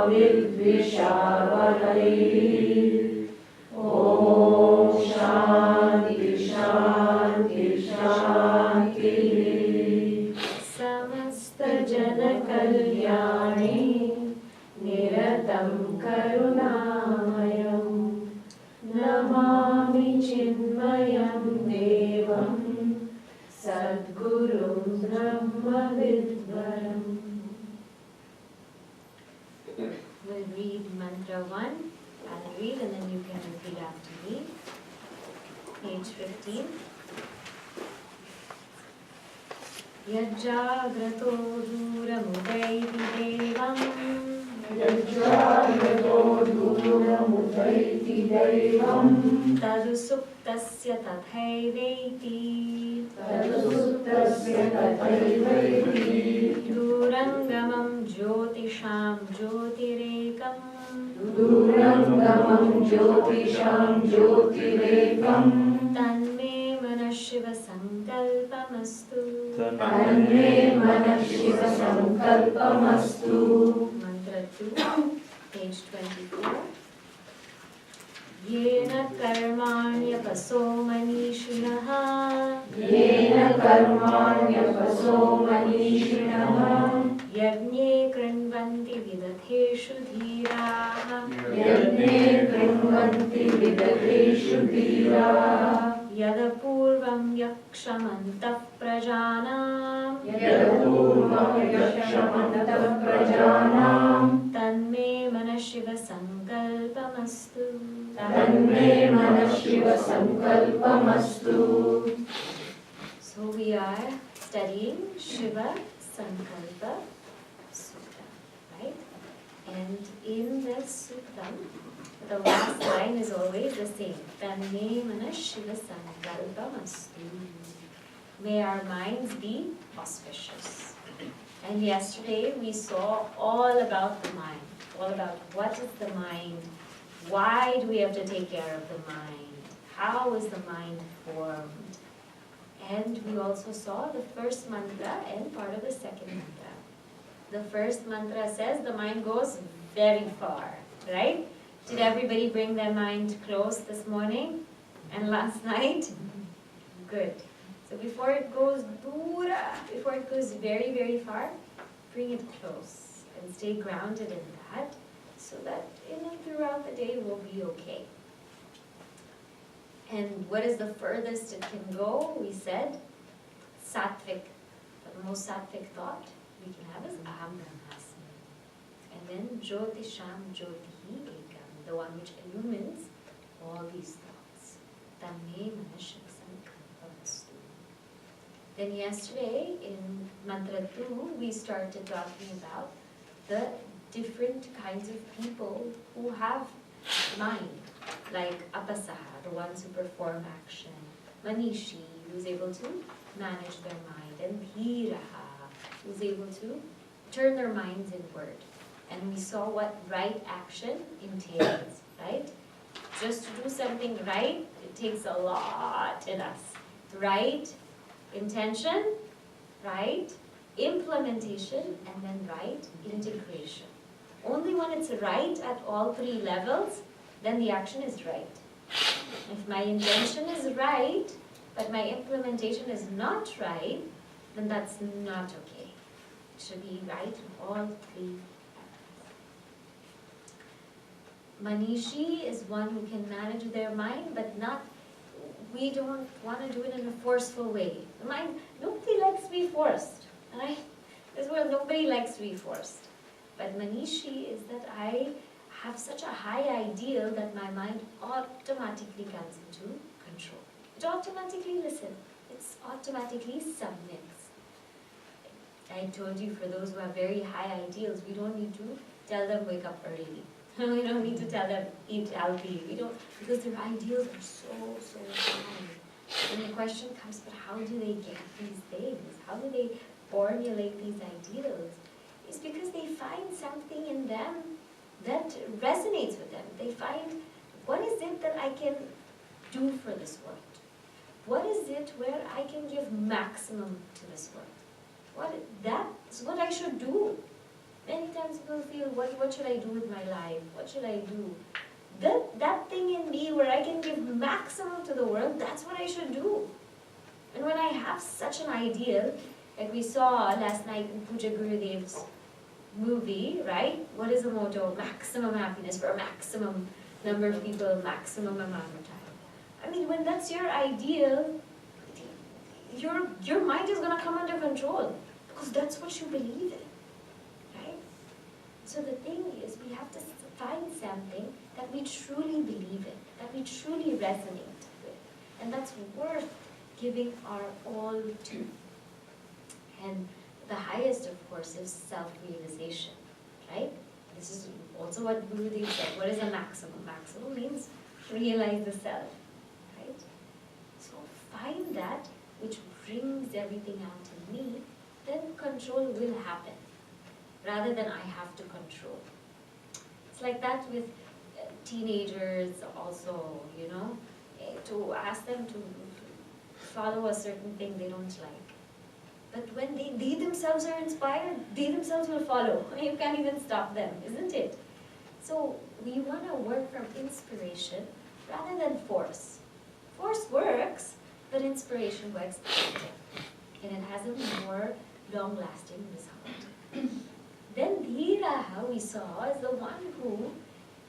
विद्विषावहैः। ॐ शान्ति शान्ति शान्तिः। समस्तजनकल्याणे निरतं करुणामयं नमामि चिन्मयं देवं सद्गुरुं ब्रह्मविद्वरम्. We'll read mantra 1. I'll read and then you can repeat after me. Page 15. Yajjagrato duramudaihi devam. Yajjagrato duramudaihi devam. Tadusuktasya tathaivaiti. Tadusuktasya tathaivaiti. Durangamam jyotisham jyotirekam. Durangamam jyotisham jyotirekam. Tanme mana SivaSankalpaSuktam. Tanme mana SivaSankalpaSuktam. Mantra 2, page 24. Yena karmanyapasho manishinah. Yena karmanyapasho manishinah. Yajne krinvanti vidateshu dhiraah. Yajne krinvanti vidateshu dhiraah. Yadapurvam yakshamantah prajanam. Yadapurvam yakshamantah prajanam. Tanme mana SivaSankalpaSuktam. Tanme mana SivaSankalpaSuktam. So we are studying SivaSankalpaSuktam, right? And in the suttam, the last line is always the same. Tanme mana SivaSankalpaSuktam. May our minds be auspicious. And yesterday we saw all about the mind, all about what is the mind, why do we have to take care of the mind, how is the mind formed. And we also saw the first mantra and part of the second mantra. The first mantra says the mind goes very far, right? Did everybody bring their mind close this morning and last night? Good. So before it goes dura, before it goes very, very far, bring it close and stay grounded in that so that throughout the day we'll be okay. And what is the furthest it can go? We said sattvic. The most sattvic thought we can have is aham brahmasmi. And then jyotisham jyotihi ekam, the one which illumines all these thoughts. Tanme mana SivaSankalpaSuktam. Then yesterday in mantra 2 we started talking about the different kinds of people who have mind, like apasaha, the ones who perform action, manishi, who's able to manage their mind, and dhiraha, who's able to turn their minds inward. And we saw what right action entails, right? Just to do something right, it takes a lot in us. Right intention, right implementation, and then right integration. Only when it's right at all three levels, then the action is right. If my intention is right, but my implementation is not right, then that's not okay. It should be right in all three levels. Manishi is one who can manage their mind, but not, we don't want to do it in a forceful way. The mind, nobody likes to be forced. Right? This world, nobody likes to be forced. But manishi is that I have such a high ideal that my mind automatically comes into control. It automatically listens. It automatically submits. I told you, for those who have very high ideals, we don't need to tell them wake up early. We don't need to tell them eat healthy. We don't, because their ideals are so high. And the question comes, but how do they get these things? How do they formulate these ideals? It's because they find something in them that resonates with them. They find, what is it that I can do for this world? What is it where I can give maximum to this world? That's what I should do. Many times people feel, what should I do with my life? What should I do? That thing in me where I can give maximum to the world, that's what I should do. And when I have such an ideal, like we saw last night in Puja Gurudev's movie, right? What is the motto? Maximum happiness for a maximum number of people, maximum amount of time. I mean, when that's your ideal, your mind is going to come under control because that's what you believe in, right? So the thing is, we have to find something that we truly believe in, that we truly resonate with, and that's worth giving our all to. And the highest, of course, is self-realization, right? This is also what Gurudev said. What is a maximum? Maximum means realize the self, right? So find that which brings everything out in me, then control will happen, rather than I have to control. It's like that with teenagers also, you know, to ask them to follow a certain thing they don't like. But when they themselves are inspired, they themselves will follow. You can't even stop them, isn't it? So we want to work from inspiration rather than force. Force works, but inspiration works better. And it has a more long-lasting result. Then Dhiraha, we saw, is the one who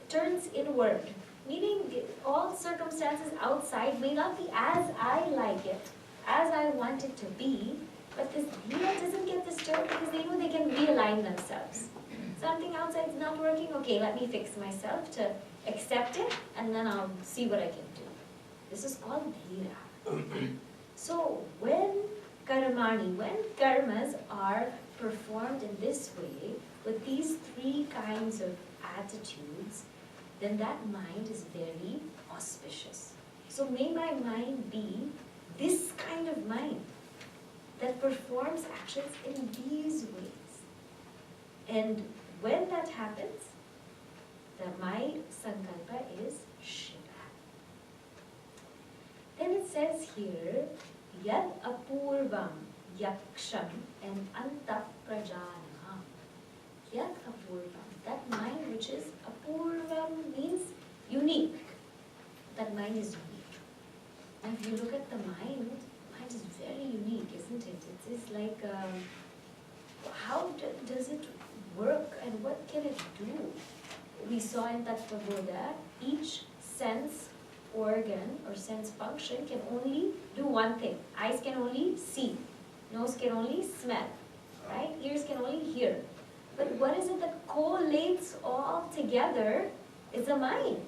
turns inward. Meaning all circumstances outside may not be as I like it, as I want it to be, but this Dhira doesn't get disturbed because they know they can realign themselves. Something outside is not working, okay, let me fix myself to accept it, and then I'll see what I can do. This is called Dhira. So when karmas are performed in this way, with these three kinds of attitudes, then that mind is very auspicious. So may my mind be this kind of mind that performs actions in these ways. And when that happens, my sankalpa is Shiva. Then it says here, Yad apurvam yaksham and antah prajana. Yad apurvam. That mind which is apurvam means unique. That mind is unique. And if you look at the mind is very unique, isn't it? It is like, how does it work and what can it do? We saw in Tattva-bodha, each sense organ or sense function can only do one thing. Eyes can only see. Nose can only smell. Right? Ears can only hear. But what is it that collates all together is the mind.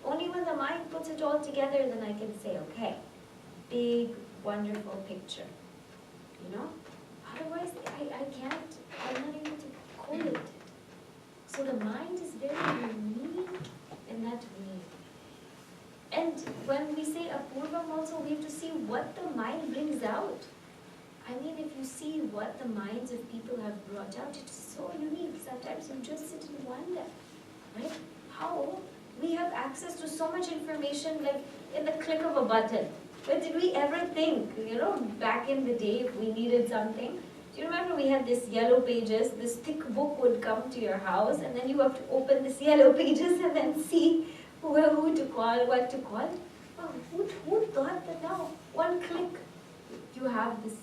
Only when the mind puts it all together, then I can say, okay, big, wonderful picture. You know? Otherwise, I can't, I'm not able to collate it. So the mind is very unique in that way. And when we say apurvam also, we have to see what the mind brings out. I mean, if you see what the minds of people have brought out, it is so unique. Sometimes you just sit and wonder, right? How we have access to so much information like in the click of a button. But did we ever think, you know, back in the day if we needed something? Do you remember we had this yellow pages, this thick book would come to your house and then you have to open this yellow pages and then see who to call, what to call. Well, who thought that now, one click, you have this,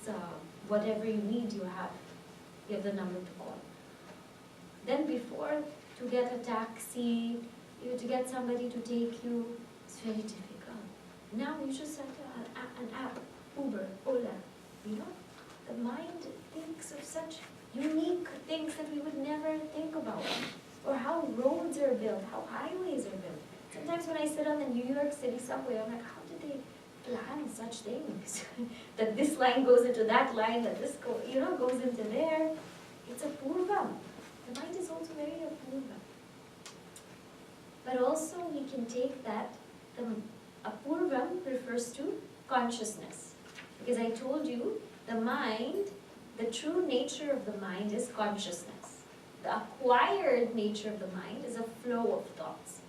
whatever you need, you have the number to call. Then before, to get a taxi, to get somebody to take you, it's very difficult. Now you just have an app, Uber, Ola, you know? The mind thinks of such unique things that we would never think about. Or how roads are built, how highways are built. Sometimes when I sit on the New York City subway, I'm like, how did they plan such things? That this line goes into that line, that this goes into there. It's apurvam. The mind is also very apurvam. But also we can take that, the apurvam refers to consciousness. Because I told you, the mind, the true nature of the mind is consciousness. The acquired nature of the mind is a flow of thoughts.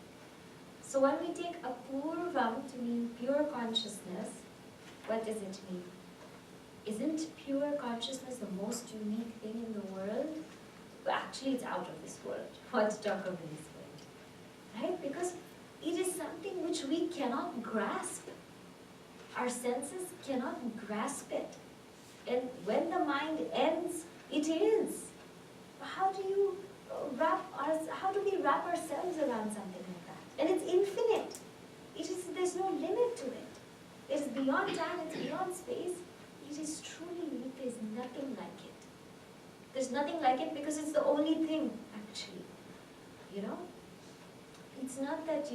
So when we take apurvam to mean pure consciousness, what does it mean? Isn't pure consciousness the most unique thing in the world? actually it's out of this world. What to talk of this world, right? Because it is something which we cannot grasp. Our senses cannot grasp it. And when the mind ends, it is. How do we wrap ourselves around something like that? And it's infinite. There's no limit to it. It is beyond time, it's beyond space. It is truly unique. There's nothing like it. There's nothing like it because it's the only thing, actually. You know? It's not that,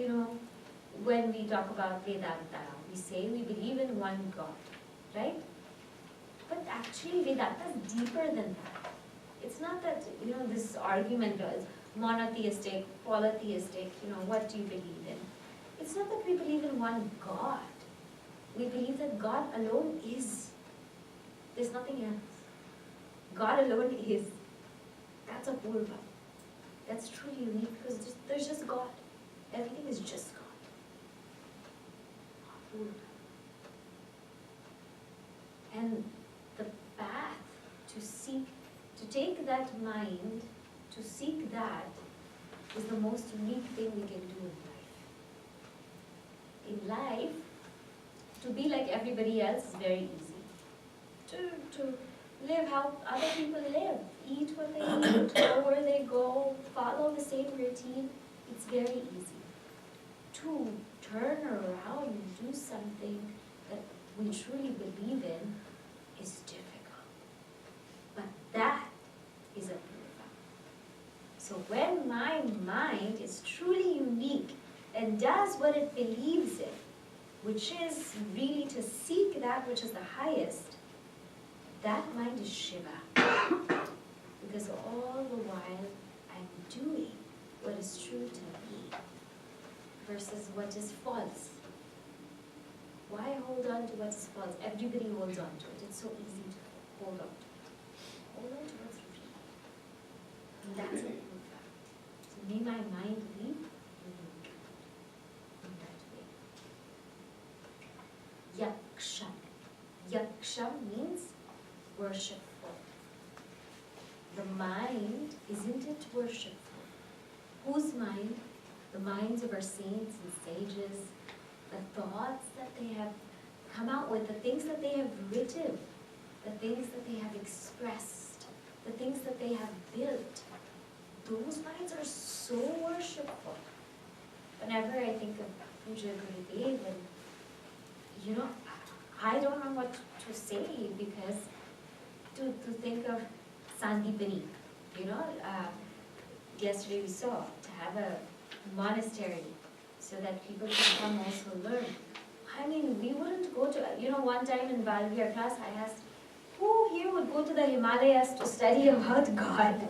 when we talk about Vedanta, we say we believe in one God, right? But actually Vedanta is deeper than that. It's not that, this argument is monotheistic, polytheistic, what do you believe in? It's not that we believe in one God. We believe that God alone is. There's nothing else. God alone is. That's apurva. That's truly unique because there's just God. Everything is just God. Apurva. And the path to take that mind, to seek that, is the most unique thing we can do in life. In life, to be like everybody else is very easy. To live how other people live, eat what they eat, go where they go, follow the same routine, it's very easy. To turn around and do something that we truly believe in is difficult. But that is a purva. So when my mind is truly unique and does what it believes in, which is really to seek that which is the highest, that mind is Shiva. Because all the while I'm doing what is true to me versus what is false. Why hold on to what is false? Everybody holds on to it. It's so easy to hold on to it. Hold on to what's real. And that's a purva. So may my mind be unique in that way. Yaksha. Yaksha means worshipful. The mind, isn't it worshipful? Whose mind? The minds of our saints and sages, the thoughts that they have come out with, the things that they have written, the things that they have expressed, the things that they have built. Those minds are so worshipful. Whenever I think of Puja Gurudev, and I don't know what to say because to think of Sandipani, yesterday we saw, to have a monastery so that people can come also learn. I mean, we wouldn't go to, one time in Balvia class I asked, who here would go to the Himalayas to study about God?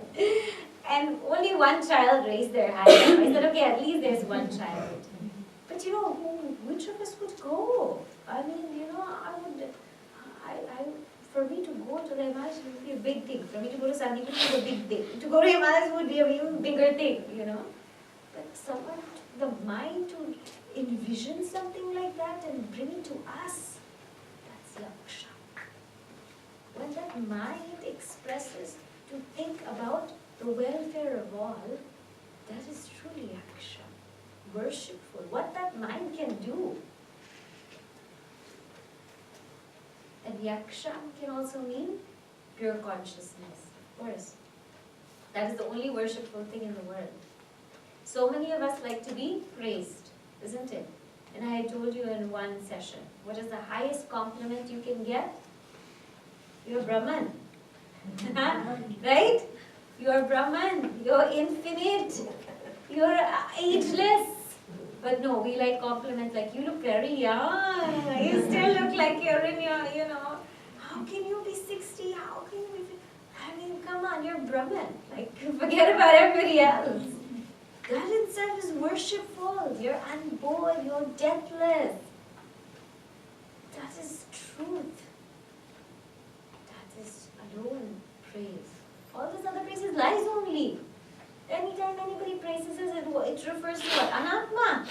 And only one child raised their hand. I said, okay, at least there's one child. But which of us would go? I mean, for me to go to the Himalayas would be a big thing. For me to go to Sandipani would be a big thing. To go to Himalayas would be an even bigger thing, But someone, the mind to envision something like that and bring it to us, that's yaksha. When that mind expresses to think about the welfare of all, that is truly yaksha. Worshipful. What that mind can do. And yaksha can also mean pure consciousness. Of course. That is the only worshipful thing in the world. So many of us like to be praised, isn't it? And I told you in one session, what is the highest compliment you can get? You're Brahman. Right? You're Brahman. You're infinite. You're ageless. But no, we like compliments like, you look very young. You still look like you're in your, how can you be 60? How can you be, I mean, come on, you're Brahman. Like, forget about everybody else. God itself is worshipful. You're unborn. You're deathless. That is truth. That is alone praise. All this other praise is lies only. Anytime anybody praises us, it refers to what? Anatma.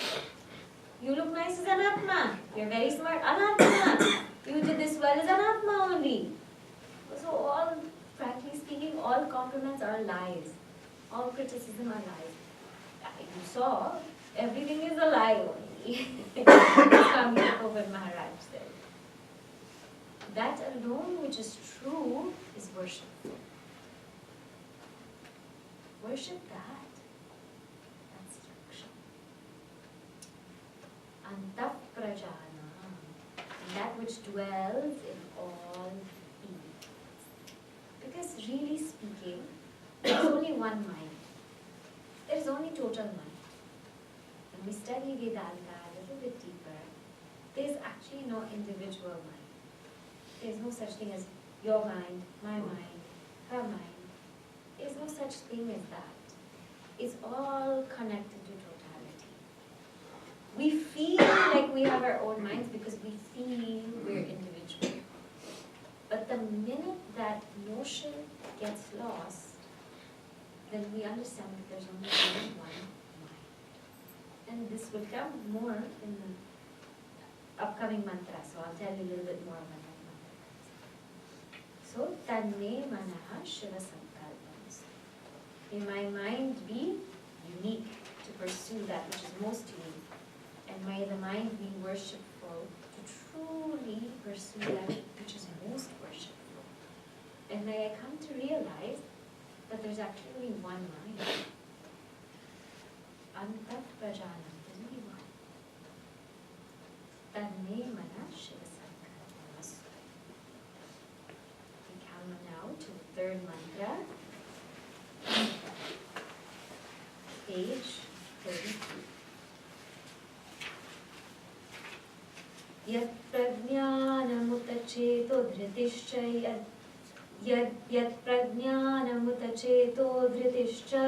You look nice as Anatma. You're very smart. Anatma. You did this well as Anatma only. So all, frankly speaking, all compliments are lies. All criticism are lies. You saw, everything is a lie only. Swami Govind Maharaj said. That alone which is true is worship. Worship that. That's yaksha. Antah prajana. That which dwells in all beings. Because really speaking, there's only one mind. There's only total mind. When we study Vedanta a little bit deeper, there's actually no individual mind. There's no such thing as your mind, my mind, her mind. There's no such thing as that. It's all connected to totality. We feel like we have our own minds because we feel we're individual. But the minute that notion gets lost, then we understand that there's only one mind. And this will come more in the upcoming mantra, so I'll tell you a little bit more about that mantra. So, tanme manaha SivaSankalpaSuktam. May my mind be unique to pursue that which is most unique. And may the mind be worshipful to truly pursue that which is most worshipful. And may I come to realize that there's actually only one mind. Antah prajana, there's only one. Tanme mana SivaSankalpaSuktam. We come now to the third mantra, page 32. Yat prajnanamuta-cheto dhritischa yat prajnanamuta-cheto dhritischa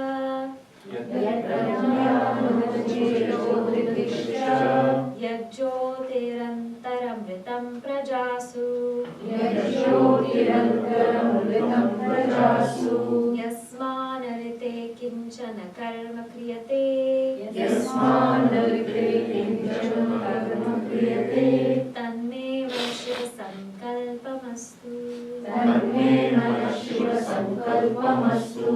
yat jyotirantaramritam prajasu yasmanarite kinchana karma kriyate tanme mana SivaSankalpaMastu.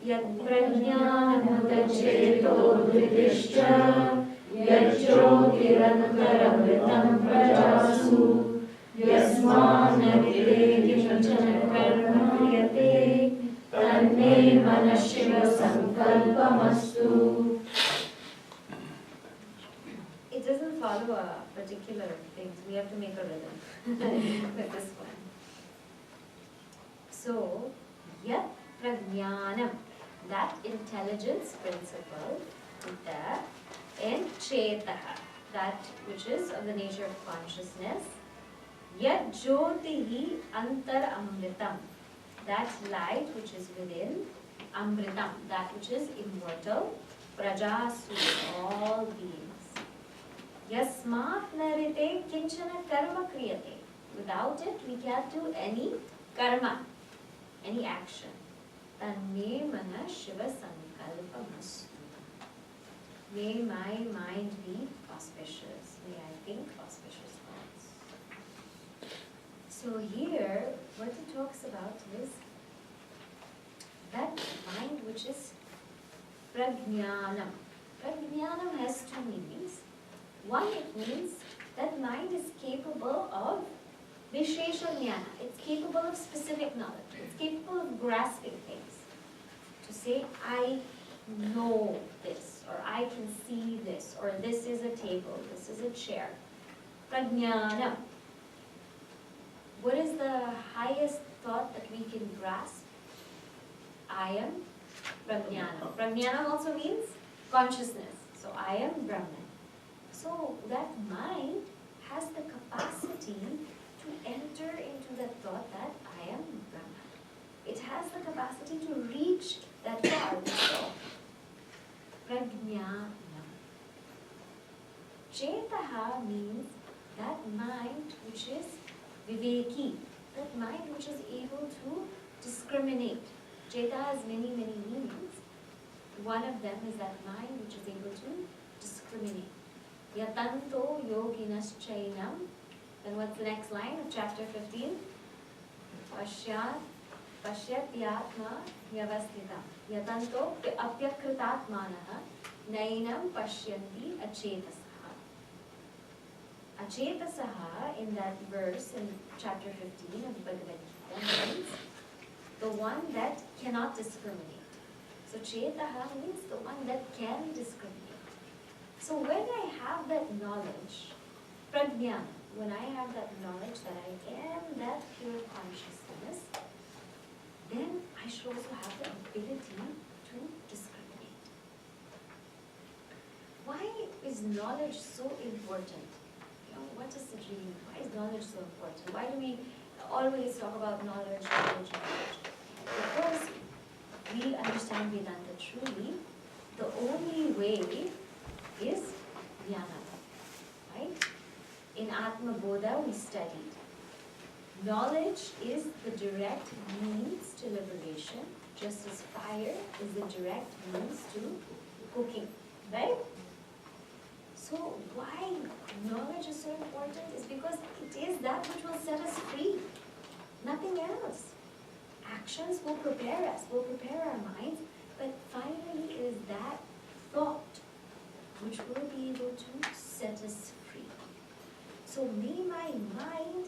Yat prajnanamuta-cheto dhritischa yat jyotirantaramritam prajasu yasmanarite kinchana karma kriyate tanme mana SivaSankalpaMastu. It doesn't follow a particular thing. We have to make a rhythm with this one. So, yat prajnanam, that intelligence principle, and chetaha, that which is of the nature of consciousness, yat jyotihi antar amritam, that light which is within, amritam, that which is immortal, prajasu, all beings. Yasmat narite kinchana karma kriyate. Without it, we can't do any karma, any action. Tanme mana SivaSankalpaMastu. May my mind be auspicious. May I think auspicious thoughts. So here, what it talks about is that mind which is prajnanam. Prajnanam has two meanings. One, it means that mind is capable of vishesha jnana. It's capable of specific knowledge. It's capable of grasping things. To say, I know this, or I can see this, or this is a table, this is a chair. Prajnana. What is the highest thought that we can grasp? I am Prajnana. Prajnana also means consciousness. So I am Brahman. So that mind has the capacity to enter into the thought that I am Brahman. It has the capacity to reach that far. So, Prajnana. Chetaha means that mind which is viveki, that mind which is able to discriminate. Cheta has many, many meanings. One of them is that mind which is able to discriminate. Yatanto yoginas chainam. Then what's the next line of chapter 15? Pasyatyatma vyavastita yatanto apyakritatmanah nainam pashyanti achetasaha. Achetasaha in that verse in chapter 15 of Bhagavad Gita means the one that cannot discriminate. So chetaha means the one that can discriminate. So when I have that knowledge, prajnana, when I have that knowledge that I am that pure consciousness, then I should also have the ability to discriminate. Why is knowledge so important? You know, what does it really mean? Why is knowledge so important? Why do we always talk about knowledge, knowledge, knowledge? Because we understand Vedanta truly, the only way is jnana, right? In Atma Bodha we studied. Knowledge is the direct means to liberation, just as fire is the direct means to cooking, right? So why knowledge is so important is because it is that which will set us free, nothing else. Actions will prepare us, will prepare our minds, but finally it is that thought which will be able to set us free. So may my mind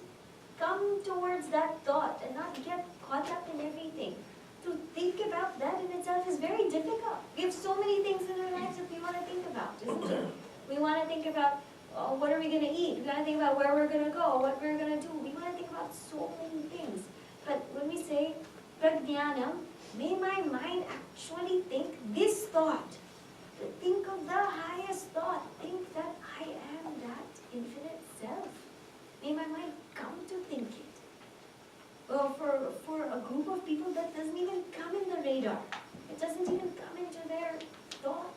come towards that thought and not get caught up in everything. To think about that in itself is very difficult. We have so many things in our lives that we want to think about, isn't it? We want to think about what are we going to eat? We want to think about where we're going to go, what we're going to do. We want to think about so many things. But when we say prajnanam, may my mind actually think this thought. Think of the highest thought. Think that I am that infinite self. May my mind come to think it. Well, for a group of people that doesn't even come in the radar. It doesn't even come into their thought.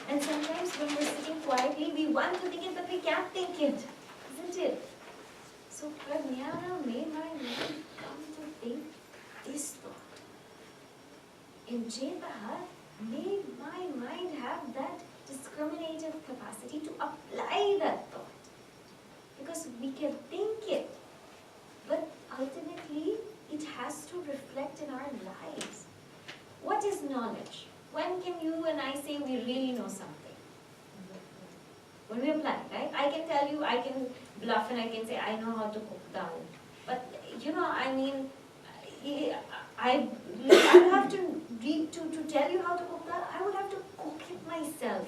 And sometimes when we're sitting quietly, we want to think it, but we can't think it. Isn't it? So prajnana, may my mind come to think this thought. In chetaha, may my mind have that discriminative capacity to apply that thought. Because we can think it, but ultimately it has to reflect in our lives. What is knowledge? When can you and I say we really know something? When we apply, right? I can tell you, I can bluff and I can say I know how to cook dal. But, you know, I mean, I would have to tell you how to cook dal, I would have to cook it myself.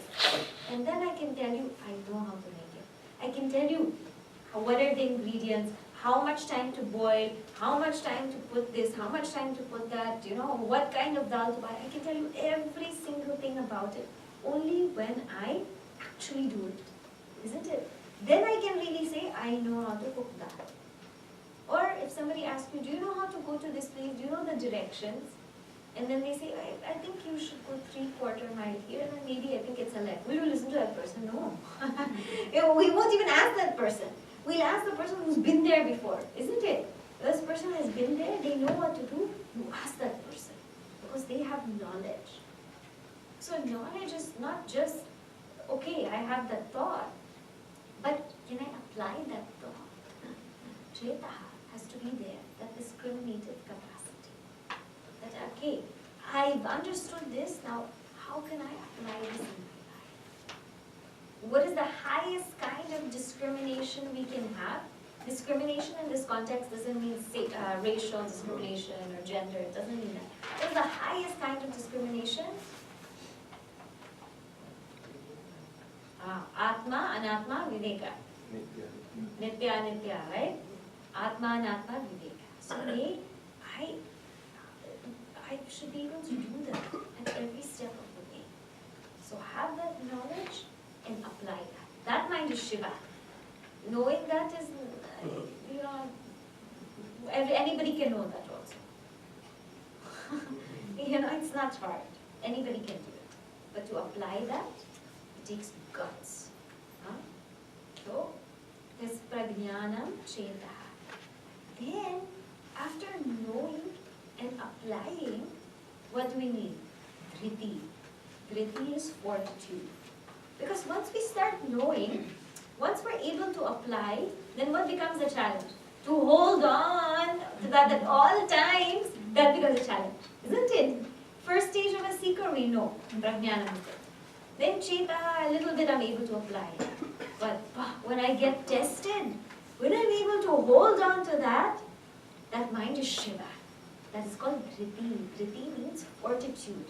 And then I can tell you, I know how to make it. I can tell you what are the ingredients, how much time to boil, how much time to put this, how much time to put that, you know, what kind of dal to buy. I can tell you every single thing about it, only when I actually do it, isn't it? Then I can really say, I know how to cook dal. Or if somebody asks you, do you know how to go to this place, do you know the directions? And then they say, I think you should go 3/4 mile here, and then maybe I think it's a left. Will you listen to that person? No. We won't even ask that person. We'll ask the person who's been there before, isn't it? This person has been there, they know what to do. You ask that person because they have knowledge. So knowledge is not just, okay, I have that thought, but can I apply that thought? Chetaha has to be there, that discriminative capacity. That, okay, I've understood this, now how can I apply this in my life? What is the highest kind of discrimination we can have? Discrimination in this context doesn't mean racial discrimination or gender, it doesn't mean that. What is the highest kind of discrimination? Atma, Anatma, Viveka. Nitya, Anitya, right? Atma, Anatma, Viveka. So I should be able to do that at every step of the way. So have that knowledge and apply that. That mind is Shiva. Knowing that is, you know, anybody can know that also. You know, it's not hard. Anybody can do it. But to apply that, it takes guts. So, there's prajnanam chetaha. Then, after knowing and applying, what do we need? Dhriti. Dhriti is fortitude. Because once we start knowing, once we're able to apply, then what becomes the challenge? to hold on to that at all times, that becomes a challenge, isn't it? First stage of a seeker, we know, Prajnana. Then Cheta, a little bit I'm able to apply. But when I get tested, when I'm able to hold on to that, that mind is Shiva. That is called Dhriti. Dhriti means fortitude.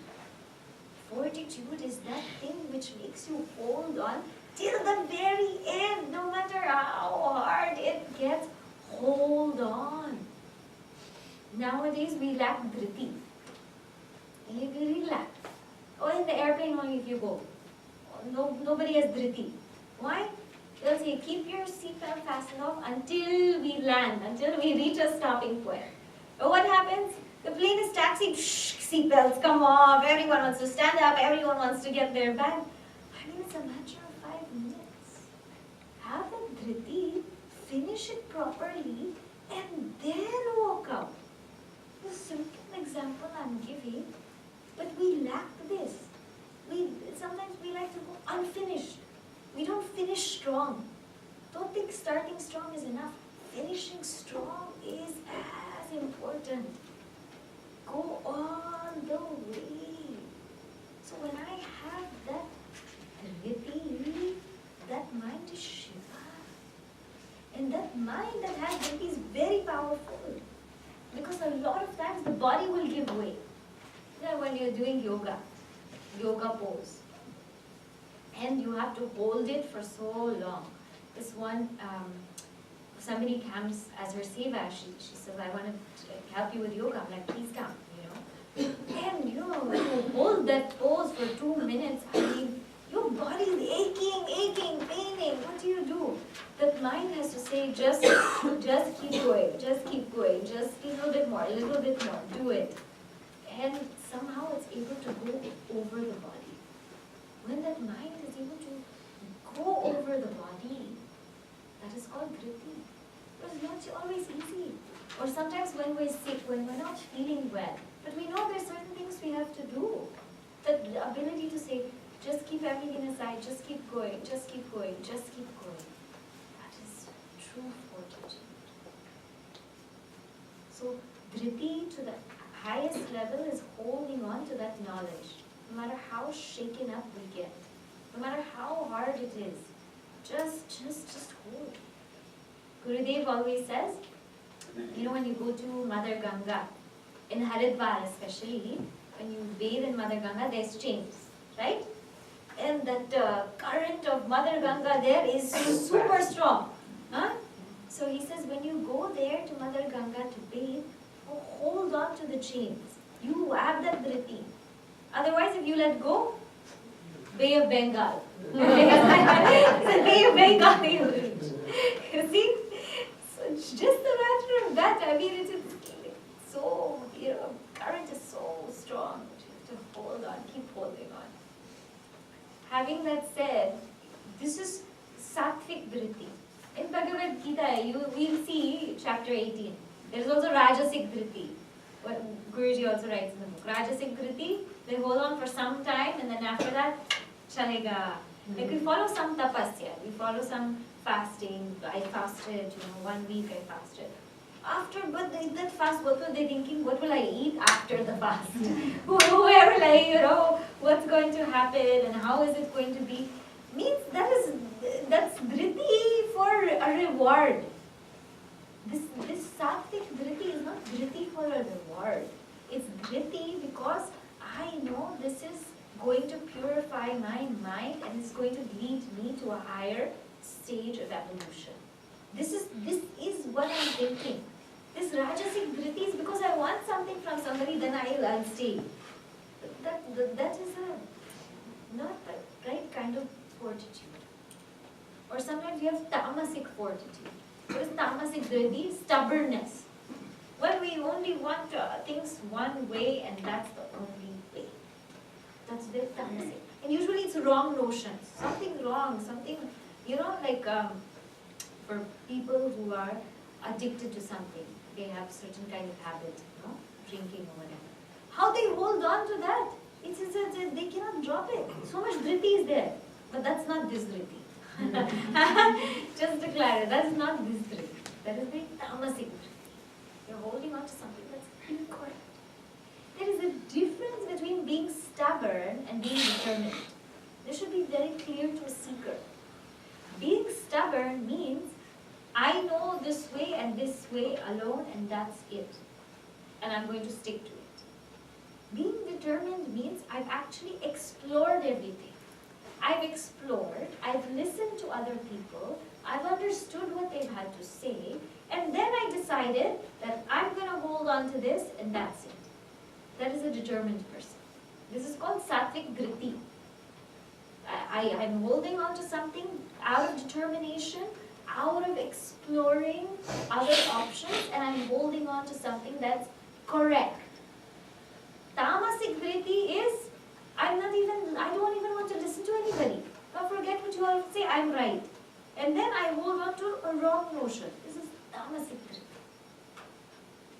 Fortitude is that thing which makes you hold on till the very end, no matter how hard it gets, hold on. Nowadays we lack Dhriti. We really lack. Oh, in the airplane only if you go. Nobody has Dhriti. Why? They'll say, keep your seatbelt fastened off until we land, until we reach a stopping point. But what happens? The plane is taxiing, seatbelts come off, everyone wants to stand up, everyone wants to get their bag. I mean, it's a matter of 5 minutes. Have a Dhriti, finish it properly, and then walk out. The simple example I'm giving, but we lack this. Sometimes we like to go unfinished. We don't finish strong. Don't think starting strong is enough. Finishing strong is as important. Go on the way. So when I have that Dhriti, that mind is Shiva. And that mind that has Dhriti is very powerful. Because a lot of times the body will give way. You know, when you're doing yoga pose, and you have to hold it for so long. This one, somebody comes as her seva, she says, I want to help you with yoga. I'm like, please come, And you hold that pose for 2 minutes, I mean, your body is aching, paining. What do? That mind has to say, just keep going, just keep a little bit more, do it. And somehow it's able to go over the body. When that mind is able to go over the body, that is called Dhriti. It's not always easy. Or sometimes when we're sick, when we're not feeling well, but we know there's certain things we have to do. The ability to say, just keep everything aside, just keep going. That is true fortitude. So Dhriti to the highest level is holding on to that knowledge. No matter how shaken up we get, no matter how hard it is, just hold. Gurudev always says, when you go to Mother Ganga, in Haridwar especially, when you bathe in Mother Ganga, there's chains, right? And that current of Mother Ganga there is super strong. So he says, when you go there to Mother Ganga to bathe, hold on to the chains. You have that Dhriti. Otherwise, if you let go, Bay of Bengal. The Bay of Bengal you will reach. You see? So it's just a matter of that. I mean, it's so, current is so strong. You have to hold on, keep holding on. Having that said, this is Sattvic Dhriti. In Bhagavad Gita, you will see chapter 18. There is also Rajasic Dhriti. What Guruji also writes in the book. Rajasic Dhriti, they hold on for some time and then after that, chalega. Like we follow some tapasya, we follow some fasting. I fasted, 1 week I fasted. But that fast, what were they thinking? What will I eat after the fast? Where will I, what's going to happen and how is it going to be? Means that's Dhriti for a reward. This Sattvic Dhriti is not Dhriti for a reward. It's Dhriti because I know this is going to purify my mind and it's going to lead me to a higher stage of evolution. This is what I'm thinking. This Rajasic Dhriti is because I want something from somebody, then I'll stay. That is not the right kind of fortitude. Or sometimes you have Tamasic fortitude. What is Tamasic Dhriti? Stubbornness. Well, we only want things one way and that's the only way. That's very Tamasic. And usually it's wrong notions. Something wrong, something, for people who are addicted to something, they have certain kind of habit, drinking or whatever. How they hold on to that? They cannot drop it. So much Dhriti is there. But that's not this Dhriti. Just to clarify, that's not this Dhriti. That is the tamasic vritti. You're holding on to something that's incorrect. There is a difference between being stubborn and being determined. This should be very clear to a seeker. Being stubborn means I know this way and this way alone and that's it. And I'm going to stick to it. Being determined means I've actually explored everything. I've explored, I've listened to other people, I've understood what they've had to say, and then I decided that I'm going to hold on to this and that's it. That is a determined person. This is called sattvic vritti. I'm holding on to something out of determination, out of exploring other options, and I'm holding on to something that's correct. Tamasic vritti is, I don't even want to listen to anybody. Now forget what you all say, I'm right. And then I hold on to a wrong notion. This is tamasic vritti.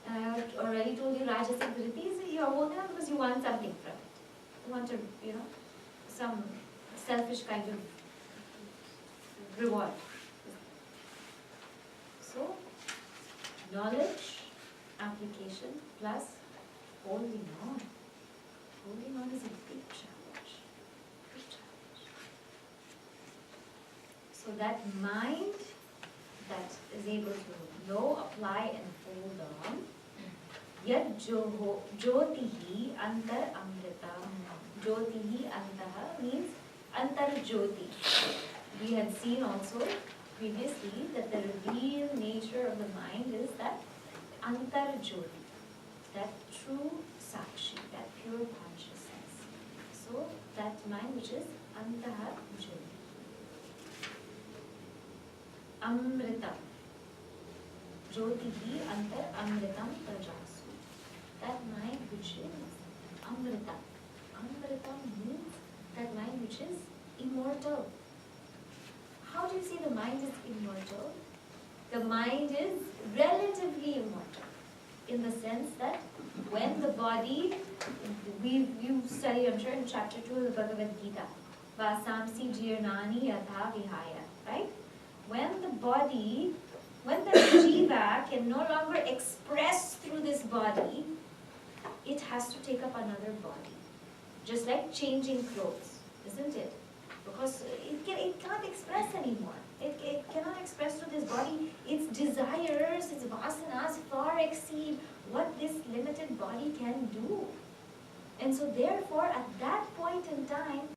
And I already told you rajasic vritti is you're holding on because you want something from it. You want to, some selfish kind of reward. So, knowledge, application, plus holding on. Holding on is a big challenge. Big challenge. So that mind that is able to know, apply and hold on, yad jyotihi antar amritam. Jyotihi antaha means antar jyoti. We had seen also previously that the real nature of the mind is that antar jyoti, that true sakshi, that pure consciousness. So that mind which is antaha jyoti. Amritam. Jyotihi antar amritam prajasu. That mind which is amritam. Amritam means that mind which is immortal. How do you say the mind is immortal? The mind is relatively immortal in the sense that when the body, you study, I'm sure, in chapter 2 of the Bhagavad Gita, Vasamsi jirnani yatha vihaya, right? When the body, when the jiva can no longer express through this body, it has to take up another body. Just like changing clothes, isn't it? Because it can't express anymore. It cannot express through this body. Its desires, its vasanas far exceed what this limited body can do. And so therefore, at that point in time,